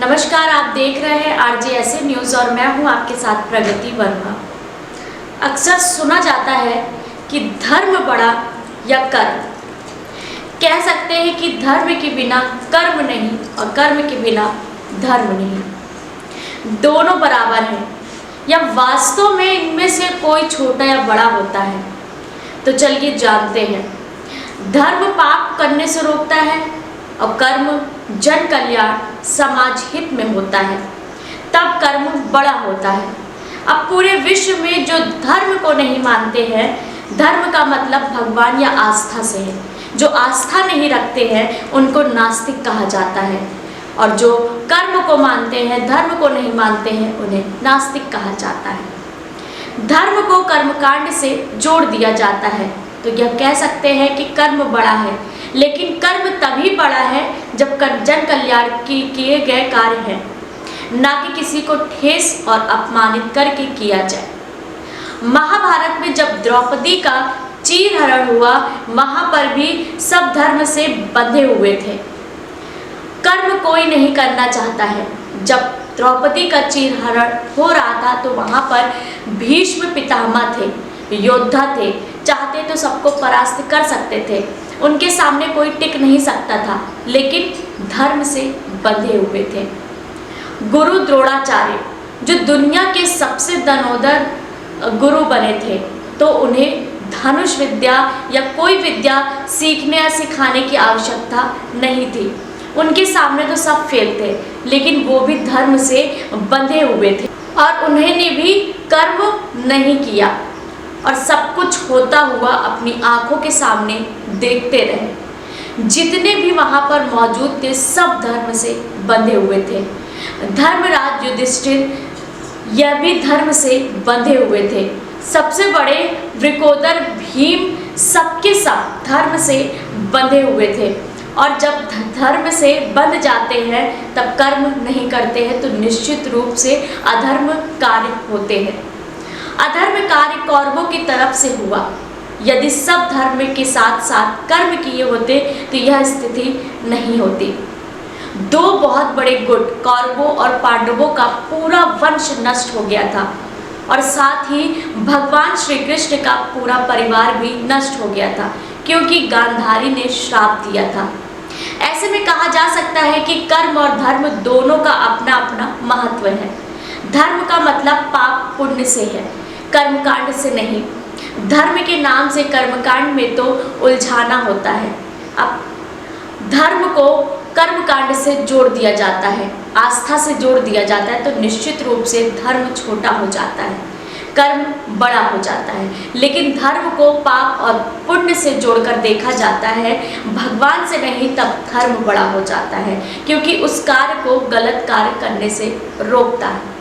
नमस्कार, आप देख रहे हैं RJSA न्यूज़ और मैं हूं आपके साथ प्रगति वर्मा। अक्सर सुना जाता है कि धर्म बड़ा या कर्म। कह सकते हैं कि धर्म के बिना कर्म नहीं और कर्म के बिना धर्म नहीं, दोनों बराबर हैं या वास्तव में इनमें से कोई छोटा या बड़ा होता है। तो चलिए जानते हैं। धर्म पाप करने से रोकता है और कर्म जन कल्याण समाज हित में होता है, तब कर्म बड़ा होता है। अब पूरे विश्व में जो धर्म को नहीं मानते हैं, धर्म का मतलब भगवान या आस्था से है। जो आस्था नहीं रखते हैं उनको नास्तिक कहा जाता है और जो कर्म को मानते हैं, धर्म को नहीं मानते हैं, उन्हें नास्तिक कहा जाता है। धर्म को कर्मकांड से जोड़ दिया जाता है तो यह कह सकते हैं कि कर्म बड़ा है, लेकिन कर्म तभी बड़ा है जब जन कल्याण की किए गए कार्य हैं, ना कि किसी को ठेस और अपमानित करके किया जाए। महाभारत में जब द्रौपदी का चीरहरण हुआ, वहां पर भी सब धर्म से बंधे हुए थे। कर्म कोई नहीं करना चाहता है। जब द्रौपदी का चीरहरण हो रहा था तो वहां पर भीष्म पितामह थे, योद्धा थे, चाहते तो सबको परास्त कर सकते थे, उनके सामने कोई टिक नहीं सकता था, लेकिन धर्म से बंधे हुए थे। गुरु द्रोणाचार्य जो दुनिया के सबसे धनोधर गुरु बने थे, तो उन्हें धनुष विद्या या कोई विद्या सीखने या सिखाने की आवश्यकता नहीं थी। उनके सामने तो सब फेल थे, लेकिन वो भी धर्म से बंधे हुए थे और उन्होंने भी कर्म नहीं किया और सब कुछ होता हुआ अपनी आंखों के सामने देखते रहे। जितने भी वहां पर मौजूद थे सब धर्म से बंधे हुए थे। धर्मराज युधिष्ठिर यह भी धर्म से बंधे हुए थे। सबसे बड़े वृकोदर भीम सबके सब धर्म से बंधे हुए थे और जब धर्म से बंध जाते हैं तब कर्म नहीं करते हैं तो निश्चित रूप से अधर्म कार्य होते हैं। अधर्म कार्य कौरवों की तरफ से हुआ। यदि सब धर्म के साथ साथ कर्म किए होते तो यह स्थिति नहीं होती। दो बहुत बड़े गुट कौरवों और पांडवों का पूरा वंश नष्ट हो गया था और साथ ही भगवान श्री कृष्ण का पूरा परिवार भी नष्ट हो गया था, क्योंकि गांधारी ने श्राप दिया था। ऐसे में कहा जा सकता है कि कर्म और धर्म दोनों का अपना अपना महत्व है। धर्म का मतलब पाप पुण्य से है, कर्मकांड से नहीं। धर्म के नाम से कर्मकांड में तो उलझाना होता है। अब धर्म को कर्मकांड से जोड़ दिया जाता है, आस्था से जोड़ दिया जाता है, तो निश्चित रूप से धर्म छोटा हो जाता है, कर्म बड़ा हो जाता है। लेकिन धर्म को पाप और पुण्य से जोड़कर देखा जाता है, भगवान से नहीं, तब धर्म बड़ा हो जाता है, क्योंकि उस कार्य को गलत कार्य करने से रोकता है।